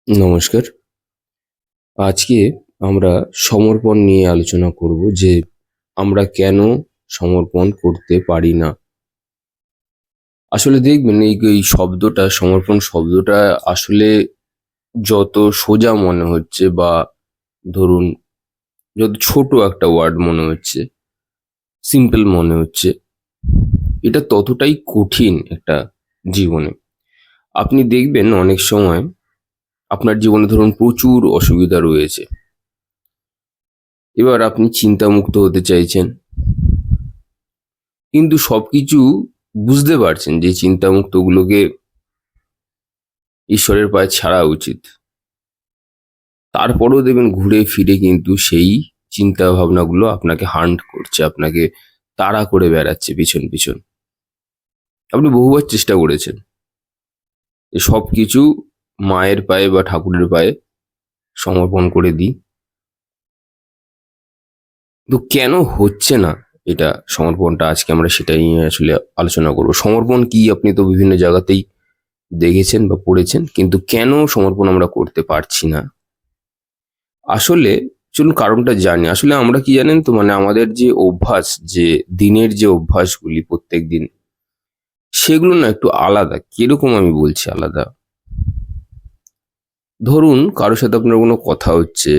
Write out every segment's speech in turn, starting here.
নমস্কার। আজকে আমরা সমর্পণ নিয়ে আলোচনা করব যে আমরা কেন সমর্পণ করতে পারি না। আসলে দেখবেন এই শব্দটা সমর্পণ শব্দটা আসলে যত সোজা মনে হচ্ছে বা ধরুন যত ছোট একটা ওয়ার্ড মনে হচ্ছে, সিম্পল মনে হচ্ছে, এটা ততটাই কঠিন একটা জীবনে। আপনি দেখবেন অনেক সময় আপনার জীবনে ধরুন প্রচুর অসুবিধা রয়েছে। এবার আপনি চিন্তামুক্ত হতে চাইছেন। কিন্তু সবকিছু বুঝতে পারছেন যে চিন্তামুক্তগুলোকে ঈশ্বরের পায়ে ছাড়া উচিত। তারপরেও দেখবেন ঘুরে ফিরে কিন্তু সেই চিন্তা ভাবনাগুলো আপনাকে হান্ট করছে, আপনাকে তাড়া করে বেড়াচ্ছে পিছন পিছন। আপনি বহুবার চেষ্টা করেছেন যে সবকিছু মায়ের পায়ে বা ঠাকুরের পায়ে সমর্পণ করে দিই, তো কেন হচ্ছে না এটা সমর্পণটা? আজকে আমরা সেটাই নিয়ে আসলে আলোচনা করব। সমর্পণ কি আপনি তো বিভিন্ন জায়গাতেই দেখেছেন বা পড়েছেন, কিন্তু কেন সমর্পণ আমরা করতে পারছি না? আসলে চলুন কারণটা জানি। আসলে আমরা কি জানেন তো, মানে আমাদের যে অভ্যাস, যে দিনের যে অভ্যাসগুলি প্রত্যেক দিন, সেগুলো না একটু আলাদা। কিরকম আমি বলছি আলাদা? ধরুন কারোর সাথে আপনার কোনো কথা হচ্ছে,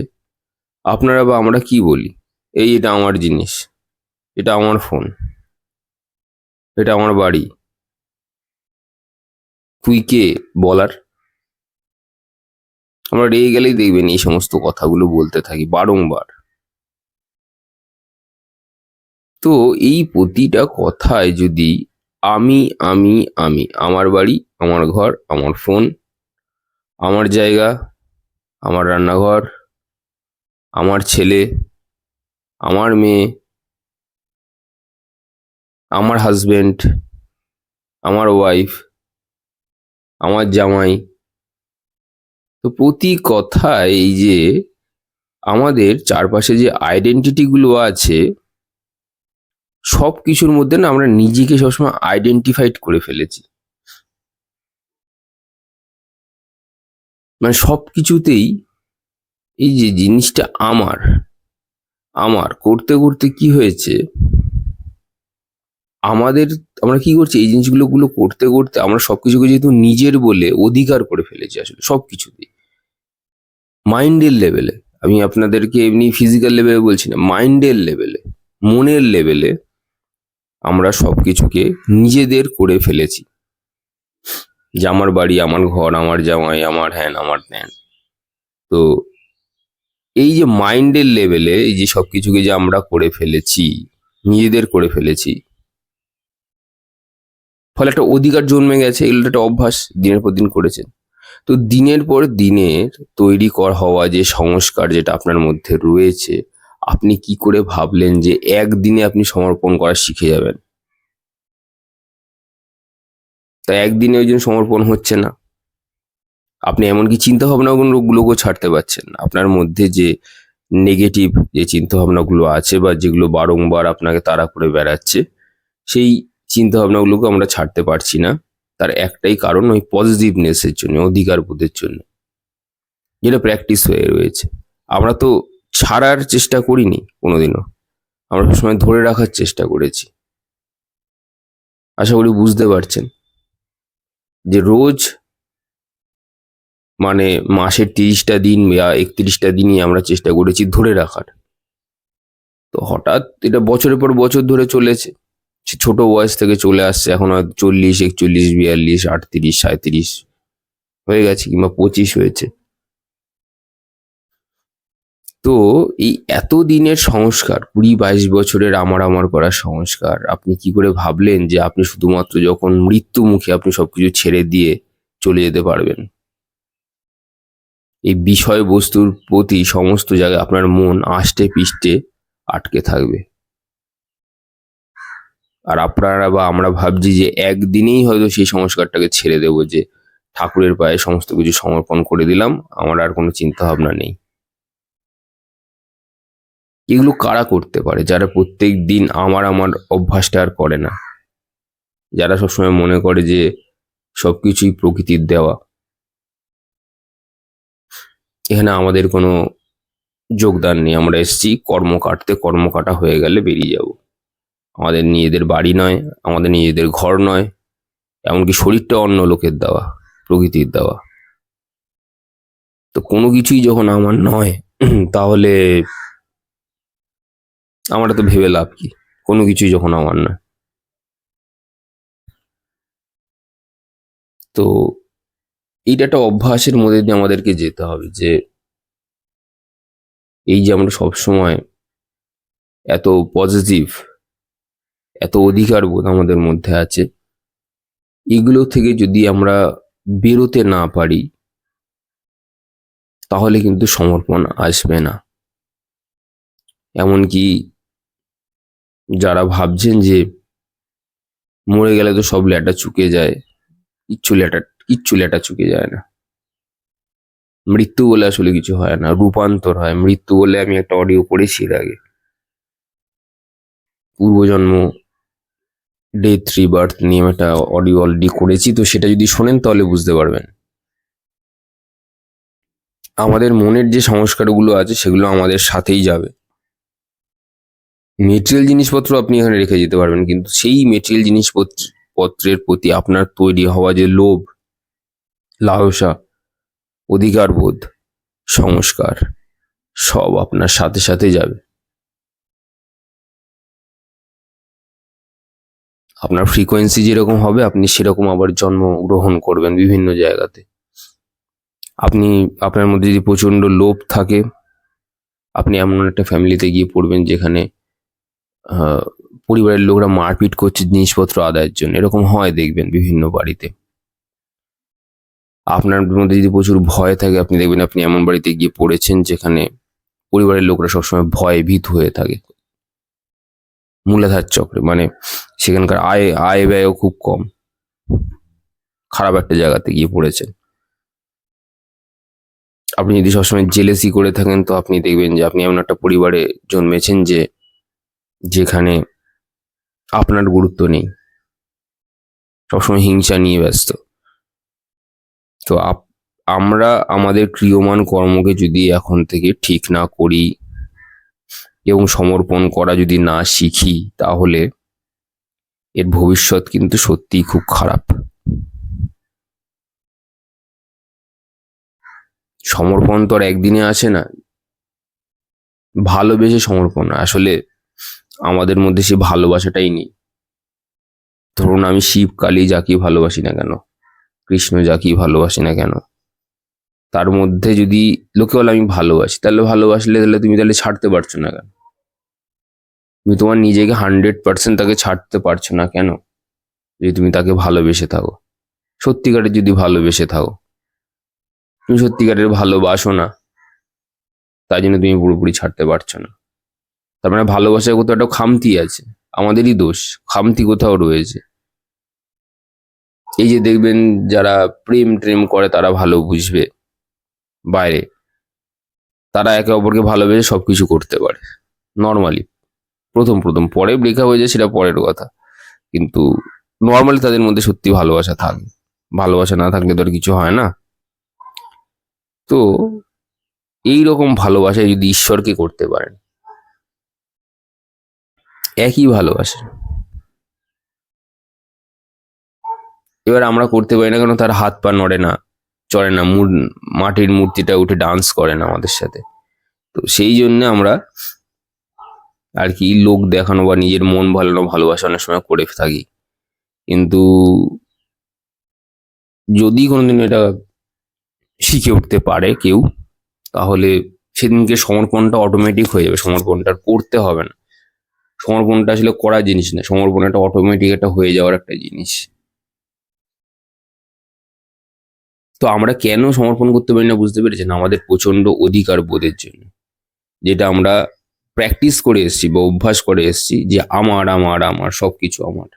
আপনারা বা আমরা কি বলি? এটা আমার জিনিস, এটা আমার ফোন, এটা আমার বাড়ি, তুই কে বলার? আমরা রেগে গেলেই দেখবেন এই সমস্ত কথাগুলো বলতে থাকি বারংবার। তো এই প্রতিটা কথায় যদি আমি, আমি, আমি, আমার বাড়ি, আমার ঘর, আমার ফোন, আমার জায়গা, আমার রান্নাঘর, আমার ছেলে, আমার মেয়ে, আমার হাজবেন্ড, আমার ওয়াইফ, আমার জামাই, তো প্রতি কথায় এই যে আমাদের চারপাশে যে আইডেন্টিটি গুলো আছে, সব কিছুর মধ্যে না আমরা নিজেকে সবসময় আইডেন্টিফাইড করে ফেলেছি। মানে সব কিছুতেই এই যে জিনিসটা আমার, আমার করতে করতে কি হয়েছে, আমাদের আমরা কি করছি, এই জিনিসগুলো করতে করতে আমরা সবকিছুকে যেহেতু নিজের বলে অধিকার করে ফেলেছি আসলে সবকিছুতেই। মাইন্ডের লেভেলে, আমি আপনাদেরকে এমনি ফিজিক্যাল লেভেলে বলছি না, মাইন্ডের লেভেলে, মনের লেভেলে আমরা সবকিছুকে নিজেদের করে ফেলেছি। যে আমার বাড়ি, আমার ঘর, আমার জামাই, আমার হ্যান, আমার ত্যান। তো এই যে মাইন্ডের লেভেলে এই যে সবকিছুকে যে আমরা করে ফেলেছি, নিজেদের করে ফেলেছি, ফলে একটা অধিকার জন্মে গেছে। এগুলো একটা অভ্যাস দিনের পর দিন করেছেন। তো দিনের পর দিনের তৈরি হওয়া যে সংস্কার যেটা আপনার মধ্যে রয়েছে, আপনি কি করে ভাবলেন যে একদিনে আপনি সমর্পণ করা শিখে যাবেন? তা একদিনে ওই জন্য সমর্পণ হচ্ছে না। আপনি এমনকি চিন্তা ভাবনাগুলোকেও ছাড়তে পারছেন না। আপনার মধ্যে যে নেগেটিভ যে চিন্তা ভাবনাগুলো আছে বা যেগুলো বারংবার আপনাকে তাড়া করে বেড়াচ্ছে, সেই চিন্তা ভাবনাগুলোকে আমরা ছাড়তে পারছি না। তার একটাই কারণ, ওই পজিটিভনেসের জন্য, অধিকার বোধের জন্য, যেটা প্র্যাকটিস হয়ে রয়েছে। আমরা তো ছাড়ার চেষ্টা করিনি কোনোদিনও, আমরা সবসময় ধরে রাখার চেষ্টা করেছি। আশা করি বুঝতে পারছেন যে রোজ, মানে মাসের ৩০টা দিন বা ৩১টা দিনই আমরা চেষ্টা করেছি ধরে রাখার। তো হঠাৎ এটা বছরের পর বছর ধরে চলেছে। সে ছোট বয়স থেকে চলে আসছে, এখন হয়তো ৪০, ৪১, ৪২, ৩৮, ৩৭ হয়ে গেছে, কিংবা ২৫ হয়েছে। তো এই এত দিনের সংস্কার, ২০-২২ বছরের আমার আমার করা সংস্কার, আপনি কি করে ভাবলেন যে আপনি শুধুমাত্র যখন মৃত্যু মুখে আপনি সবকিছু ছেড়ে দিয়ে চলে যেতে পারবেন? এই বিষয়বস্তুর প্রতি সমস্ত জায়গায় আপনার মন আষ্টে পৃষ্ঠে আটকে থাকবে। আর আপনারা বা আমরা ভাবছি যে একদিনেই হয়তো সেই সংস্কারটাকে ছেড়ে দেবো, যে ঠাকুরের পায়ে সমস্ত কিছু সমর্পণ করে দিলাম, আমার আর কোনো চিন্তা ভাবনা নেই। এগুলো কারা করতে পারে? যারা প্রত্যেক দিন আমার আমার অভ্যাসটা আর করে না, যারা সবসময় মনে করে যে সবকিছুই প্রকৃতির দেওয়া। এখানে আমাদের কোনো যোগদান নেই। আমরা এসেছি কর্ম কাটতে, কর্ম কাটা হয়ে গেলে বেরিয়ে যাব। আমাদের নিজেদের বাড়ি নয়, আমাদের নিজেদের ঘর নয়, এমনকি শরীরটা অন্য লোকের দেওয়া, প্রকৃতির দেওয়া। তো কোনো কিছুই যখন আমার নয়, তাহলে আমার তো ভেবে লাভ কি? কোনো কিছুই যখন আমার নয়। তো এইটা একটা অভ্যাসের মধ্যে দিয়ে আমাদেরকে যেতে হবে, যে এই যে আমরা সবসময় এত পজিটিভ, এত অধিকার বোধ আমাদের মধ্যে আছে, এগুলো থেকে যদি আমরা বেরোতে না পারি, তাহলে কিন্তু সমর্পণ আসবে না। এমনকি যারা ভাবছেন যে মরে গেলে তো সব ল্যাটা চুকে যায়, কিচ্ছু ল্যাটা চুকে যায় না। মৃত্যু বলে আসলে কিছু হয় না, রূপান্তর হয়। মৃত্যু বলে আমি একটা অডিও করেছি এর আগে, পূর্বজন্ম, ডেথ রিবার্থ নিয়ে একটা অডিও অলরেডি করেছি। তো সেটা যদি শোনেন তাহলে বুঝতে পারবেন। আমাদের মনের যে সংস্কারগুলো আছে সেগুলো আমাদের সাথেই যাবে। মেটেরিয়াল জিনিসপত্র আপনি এখানে রেখে যেতে পারবেন, কিন্তু সেই মেটেরিয়াল জিনিসপত্রের প্রতি আপনার তৈরি হওয়া যে লোভ, লালসা, অধিকারবোধ, সংস্কার, সব আপনার সাথে সাথে যাবে। আপনার ফ্রিকোয়েন্সি যেরকম হবে, আপনি সেরকম আবার জন্মগ্রহণ করবেন বিভিন্ন জায়গাতে। আপনার মধ্যে যদি প্রচন্ড লোভ থাকে, আপনি এমন একটা ফ্যামিলিতে গিয়ে পড়বেন যেখানে আহ, পরিবারের লোকরা মারপিট করছে জিনিসপত্র আদায়ের জন্য। এরকম হয় দেখবেন বিভিন্ন বাড়িতে। আপনার মধ্যে যদি প্রচুর ভয় থাকে, আপনি দেখবেন আপনি এমন বাড়িতে গিয়ে পড়েছেন যেখানে পরিবারের লোকরা সবসময় ভয়ে ভীত হয়ে থাকে। মূলাধার চক্রে, মানে সেখানকার আয় ব্যয়ও খুব কম। খারাপ একটা জায়গাতে গিয়ে পড়েছেন। আপনি যদি সবসময় জেলেসি করে থাকেন, তো আপনি দেখবেন যে আপনি এমন একটা পরিবারে জন্মেছেন যেখানে আপনার গুরুত্ব নেই, সবসময় হিংসা নিয়ে ব্যস্ত। তো আমরা আমাদের ক্রিয়মান কর্মকে যদি এখন থেকে ঠিক না করি এবং সমর্পণ করা যদি না শিখি, তাহলে এর ভবিষ্যৎ কিন্তু সত্যিই খুব খারাপ। সমর্পণ তো আর একদিনে আসে না। ভালোবেসে সমর্পণ, আসলে আমাদের মধ্যে সে ভালোবাসাটাই নেই। ধরুন আমি শিব কালী যাকেই ভালোবাসি না কেন, কৃষ্ণ যাকেই ভালোবাসি না কেন, তার মধ্যে যদি লোকে বলে আমি ভালোবাসি, তাহলে ভালোবাসলে তুমি তাহলে ছাড়তে পারছো না কেন? তুমি তোমার নিজেকে 100% তাকে ছাড়তে পারছো না কেন? যদি তুমি তাকে ভালোবেসে থাকো, সত্যিকারের যদি ভালোবেসে থাকো, তুমি সত্যিকারের ভালোবাসো না, তাই জন্য তুমি পুরোপুরি ছাড়তে পারছো না। তার মানে ভালোবাসায় কোথাও একটা খামতি আছে, আমাদেরই দোষ, খামতি কোথাও রয়েছে। এই যে দেখবেন যারা প্রেম ট্রেম করে তারা ভালো বুঝবে বাইরে, তারা একে অপরকে ভালোবেসে সবকিছু করতে পারে নর্মালি, প্রথম প্রথম। পরে ব্রেকআপ হয়ে যায় সেটা পরের কথা, কিন্তু নর্মালি তাদের মধ্যে সত্যি ভালোবাসা থাকে। ভালোবাসা না থাকলে তো আর কিছু হয় না। তো এই রকম ভালোবাসায় যদি ঈশ্বরকে করতে পারেন, একই ভালোবাসা, এবার আমরা করতে পারি না কেন? তার হাত পা নড়ে না, চড়ে না, মাটির মূর্তিটা উঠে ডান্স করে না আমাদের সাথে। তো সেই জন্য আমরা আর কি লোক দেখানো বা নিজের মন ভালো ভালোবাসা অনেক সময় করে থাকি। কিন্তু যদি কোনোদিন এটা শিখে উঠতে পারে কেউ, তাহলে সেদিনকে সমর্পণটা অটোমেটিক হয়ে যাবে। সমর্পণটা আর করতে হবে না। সমর্পণটা আসলে করার জিনিস না, সমর্পণ একটা অটোমেটিক একটা হয়ে যাওয়ার একটা জিনিস। তো আমরা কেন সমর্পণ করতে পারি না বুঝতে পেরেছেন? আমাদের প্রচন্ড অধিকার বোধের জন্য, যেটা আমরা প্র্যাকটিস করে এসেছি বা অভ্যাস করে এসেছি, যে আমার আমার আমার সবকিছু আমার।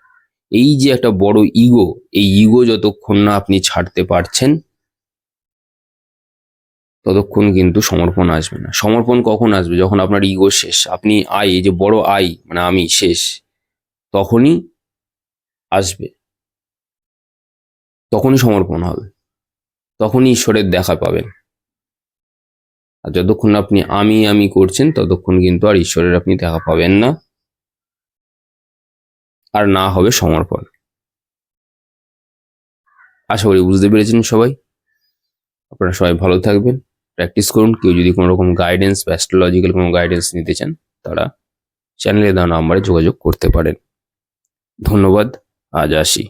এই যে একটা বড় ইগো, এই ইগো যতক্ষণ না আপনি ছাড়তে পারছেন, ততক্ষণ কিন্তু সমর্পণ আসবে না। সমর্পণ কখন আসবে? যখন আপনার ইগো শেষ, আপনি এই যে বড় মানে আমি শেষ, তখনই আসবে, তখনই সমর্পণ হবে, তখনই ঈশ্বরের দেখা পাবেন। আর যতক্ষণ না আপনি আমি করছেন ততক্ষণ কিন্তু আর ঈশ্বরের আপনি দেখা পাবেন না, আর না হবে সমর্পণ। আশা করি বুঝতে পেরেছেন সবাই। আপনারা সবাই ভালো থাকবেন, প্র্যাকটিস করুন। কেউ যদি কোনো রকম গাইডেন্স বা অ্যাস্ট্রোলজিক্যাল কোনো গাইডেন্স নিতে চান তারা চ্যানেলে দেওয়া নাম্বারে যোগাযোগ করতে পারেন। ধন্যবাদ, আজ আসি।